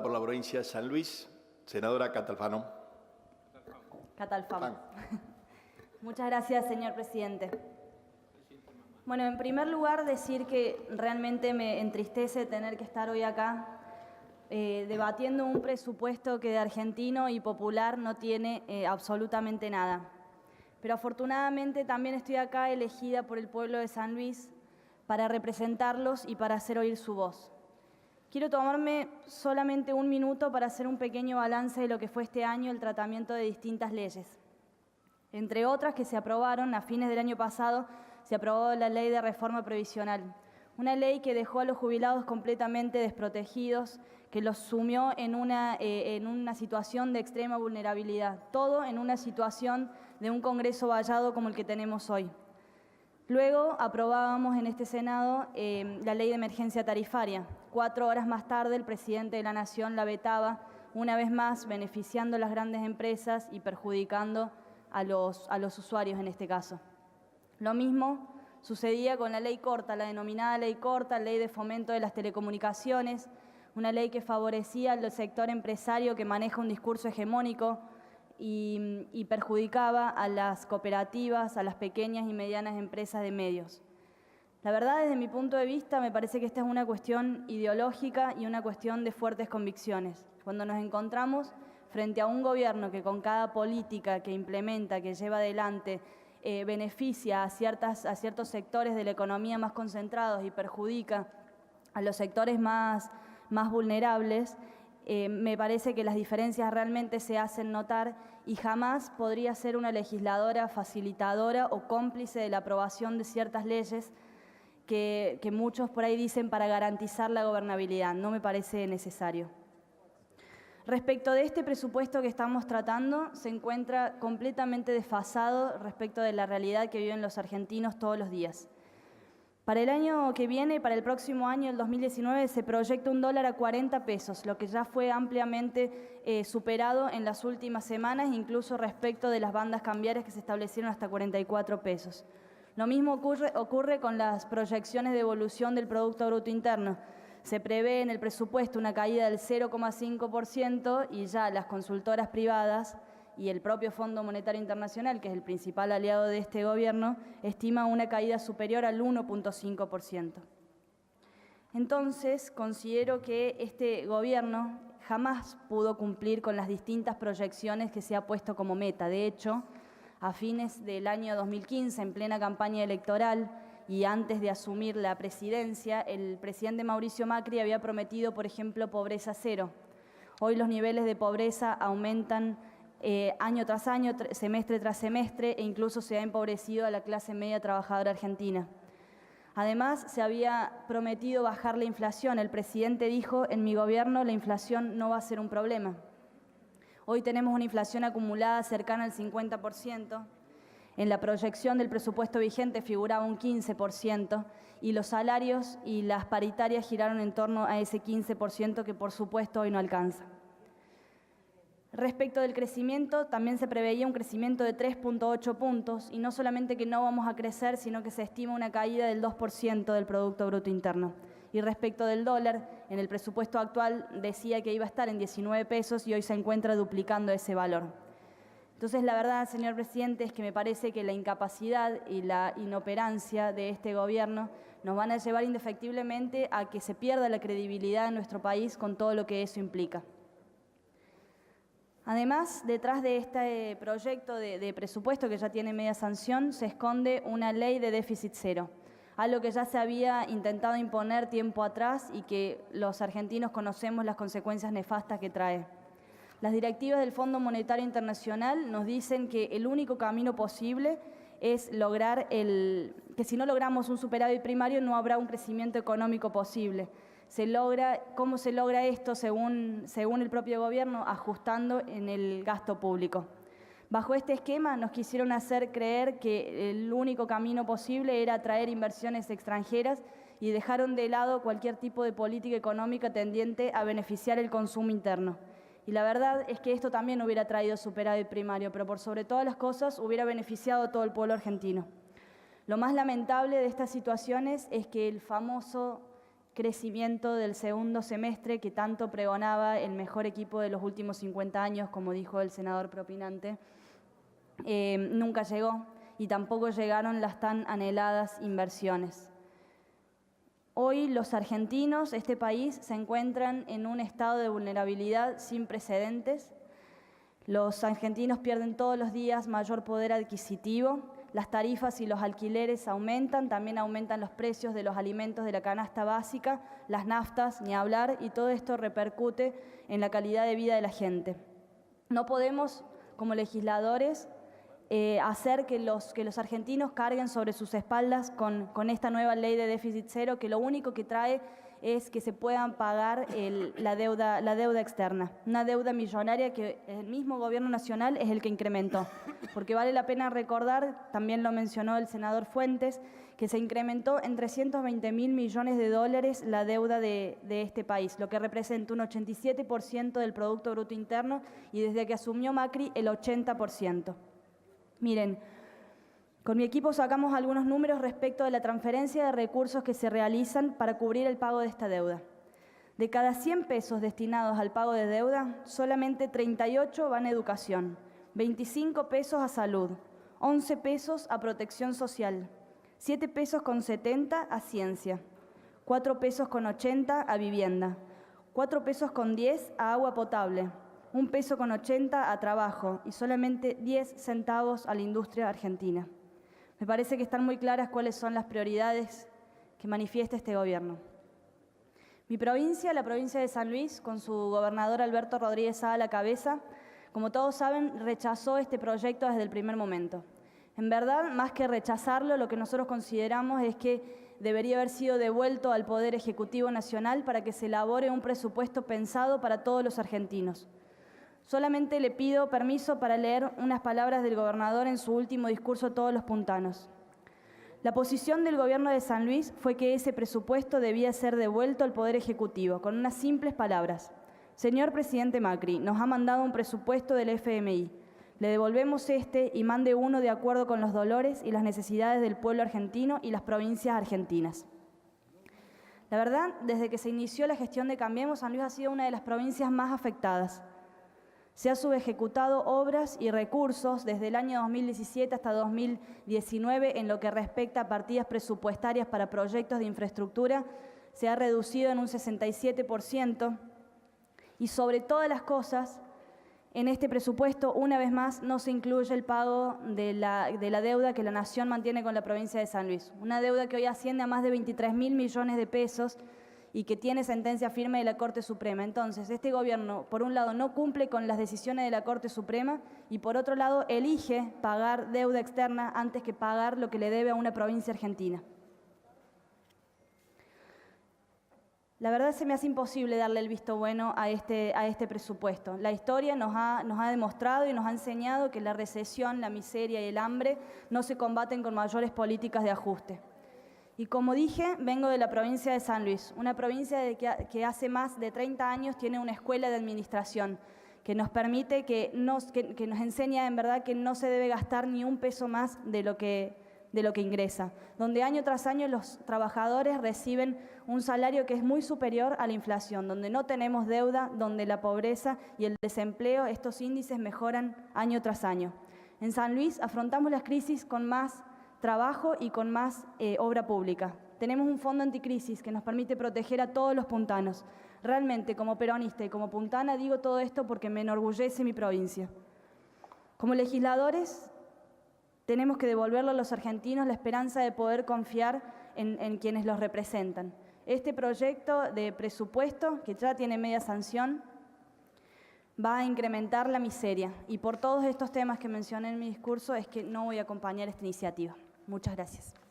Por la provincia de San Luis, senadora Catalfano. Catalfano. Muchas gracias, señor presidente. Bueno, en primer lugar, decir que realmente me entristece tener que estar hoy acá debatiendo un presupuesto que de argentino y popular no tiene absolutamente nada. Pero afortunadamente también estoy acá elegida por el pueblo de San Luis para representarlos y para hacer oír su voz. Quiero tomarme solamente un minuto para hacer un pequeño balance de lo que fue este año el tratamiento de distintas leyes. Entre otras que se aprobaron a fines del año pasado, se aprobó la Ley de Reforma Previsional, una ley que dejó a los jubilados completamente desprotegidos, que los sumió en una situación de extrema vulnerabilidad, todo en una situación de un Congreso vallado como el que tenemos hoy. Luego aprobábamos en este Senado la Ley de Emergencia Tarifaria. 4 horas más tarde el presidente de la Nación la vetaba, una vez más beneficiando a las grandes empresas y perjudicando a los usuarios en este caso. Lo mismo sucedía con la ley corta, la denominada ley corta, ley de fomento de las telecomunicaciones, una ley que favorecía al sector empresario que maneja un discurso hegemónico y perjudicaba a las cooperativas, a las pequeñas y medianas empresas de medios. La verdad, desde mi punto de vista, me parece que esta es una cuestión ideológica y una cuestión de fuertes convicciones. Cuando nos encontramos frente a un gobierno que con cada política que implementa, que lleva adelante, beneficia a ciertos sectores de la economía más concentrados y perjudica a los sectores más vulnerables, me parece que las diferencias realmente se hacen notar y jamás podría ser una legisladora facilitadora o cómplice de la aprobación de ciertas leyes que muchos por ahí dicen para garantizar la gobernabilidad. No me parece necesario. Respecto de este presupuesto que estamos tratando, se encuentra completamente desfasado respecto de la realidad que viven los argentinos todos los días. Para el año que viene, para el próximo año, el 2019, se proyecta un dólar a 40 pesos, lo que ya fue ampliamente superado en las últimas semanas, incluso respecto de las bandas cambiarias que se establecieron hasta 44 pesos. Lo mismo ocurre con las proyecciones de evolución del Producto Bruto Interno. Se prevé en el presupuesto una caída del 0,5% y ya las consultoras privadas y el propio Fondo Monetario Internacional, que es el principal aliado de este gobierno, estima una caída superior al 1,5%. Entonces, considero que este gobierno jamás pudo cumplir con las distintas proyecciones que se ha puesto como meta. De hecho, a fines del año 2015, en plena campaña electoral y antes de asumir la presidencia, el presidente Mauricio Macri había prometido, por ejemplo, pobreza cero. Hoy los niveles de pobreza aumentan año tras año, semestre tras semestre, e incluso se ha empobrecido a la clase media trabajadora argentina. Además, se había prometido bajar la inflación. El presidente dijo, en mi gobierno la inflación no va a ser un problema. Hoy tenemos una inflación acumulada cercana al 50%. En la proyección del presupuesto vigente figuraba un 15% y los salarios y las paritarias giraron en torno a ese 15% que por supuesto hoy no alcanza. Respecto del crecimiento, también se preveía un crecimiento de 3,8 puntos y no solamente que no vamos a crecer, sino que se estima una caída del 2% del Producto Bruto Interno. Y respecto del dólar, en el presupuesto actual decía que iba a estar en 19 pesos y hoy se encuentra duplicando ese valor. Entonces, la verdad, señor presidente, es que me parece que la incapacidad y la inoperancia de este gobierno nos van a llevar indefectiblemente a que se pierda la credibilidad en nuestro país con todo lo que eso implica. Además, detrás de este proyecto de presupuesto que ya tiene media sanción, se esconde una ley de déficit cero, algo que ya se había intentado imponer tiempo atrás y que los argentinos conocemos las consecuencias nefastas que trae. Las directivas del Fondo Monetario Internacional nos dicen que el único camino posible es lograr que si no logramos un superávit primario no habrá un crecimiento económico posible. ¿Cómo se logra esto según el propio gobierno? Ajustando en el gasto público. Bajo este esquema nos quisieron hacer creer que el único camino posible era atraer inversiones extranjeras y dejaron de lado cualquier tipo de política económica tendiente a beneficiar el consumo interno. Y la verdad es que esto también hubiera traído superávit primario, pero por sobre todas las cosas hubiera beneficiado a todo el pueblo argentino. Lo más lamentable de estas situaciones es que el famoso crecimiento del segundo semestre que tanto pregonaba el mejor equipo de los últimos 50 años, como dijo el senador propinante, nunca llegó y tampoco llegaron las tan anheladas inversiones. Hoy los argentinos, este país, se encuentran en un estado de vulnerabilidad sin precedentes. Los argentinos pierden todos los días mayor poder adquisitivo, las tarifas y los alquileres aumentan, también aumentan los precios de los alimentos de la canasta básica, las naftas, ni hablar, y todo esto repercute en la calidad de vida de la gente. No podemos, como legisladores, hacer que los argentinos carguen sobre sus espaldas con esta nueva ley de déficit cero, que lo único que trae es que se puedan pagar la deuda externa, una deuda millonaria que el mismo gobierno nacional es el que incrementó. Porque vale la pena recordar, también lo mencionó el senador Fuentes, que se incrementó en 320.000 millones de dólares la deuda de este país, lo que representa un 87% del Producto Bruto Interno y desde que asumió Macri el 80%. Miren, con mi equipo sacamos algunos números respecto de la transferencia de recursos que se realizan para cubrir el pago de esta deuda. De cada 100 pesos destinados al pago de deuda, solamente 38 van a educación, 25 pesos a salud, 11 pesos a protección social, 7 pesos con 70 a ciencia, 4 pesos con 80 a vivienda, 4 pesos con 10 a agua potable, 1 peso con 80 a trabajo y solamente 10 centavos a la industria argentina. Me parece que están muy claras cuáles son las prioridades que manifiesta este gobierno. Mi provincia, la provincia de San Luis, con su gobernador Alberto Rodríguez Saá a la cabeza, como todos saben, rechazó este proyecto desde el primer momento. En verdad, más que rechazarlo, lo que nosotros consideramos es que debería haber sido devuelto al Poder Ejecutivo Nacional para que se elabore un presupuesto pensado para todos los argentinos. Solamente le pido permiso para leer unas palabras del gobernador en su último discurso a todos los puntanos. La posición del gobierno de San Luis fue que ese presupuesto debía ser devuelto al Poder Ejecutivo, con unas simples palabras. Señor presidente Macri, nos ha mandado un presupuesto del FMI. Le devolvemos este y mande uno de acuerdo con los dolores y las necesidades del pueblo argentino y las provincias argentinas. La verdad, desde que se inició la gestión de Cambiemos, San Luis ha sido una de las provincias más afectadas. Se ha subejecutado obras y recursos desde el año 2017 hasta 2019 en lo que respecta a partidas presupuestarias para proyectos de infraestructura. Se ha reducido en un 67% y sobre todas las cosas, en este presupuesto, una vez más, no se incluye el pago de la deuda que la Nación mantiene con la provincia de San Luis. Una deuda que hoy asciende a más de 23.000 millones de pesos y que tiene sentencia firme de la Corte Suprema. Entonces, este gobierno, por un lado, no cumple con las decisiones de la Corte Suprema y, por otro lado, elige pagar deuda externa antes que pagar lo que le debe a una provincia argentina. La verdad se me hace imposible darle el visto bueno a este presupuesto. La historia nos ha demostrado y nos ha enseñado que la recesión, la miseria y el hambre no se combaten con mayores políticas de ajuste. Y como dije, vengo de la provincia de San Luis, una provincia que hace más de 30 años tiene una escuela de administración que nos permite, que nos enseña en verdad que no se debe gastar ni un peso más de lo que ingresa, donde año tras año los trabajadores reciben un salario que es muy superior a la inflación, donde no tenemos deuda, donde la pobreza y el desempleo, estos índices mejoran año tras año. En San Luis afrontamos las crisis con más trabajo y con más obra pública. Tenemos un fondo anticrisis que nos permite proteger a todos los puntanos. Realmente, como peronista y como puntana, digo todo esto porque me enorgullece mi provincia. Como legisladores, tenemos que devolverle a los argentinos la esperanza de poder confiar en quienes los representan. Este proyecto de presupuesto, que ya tiene media sanción, va a incrementar la miseria. Y por todos estos temas que mencioné en mi discurso es que no voy a acompañar esta iniciativa. Muchas gracias.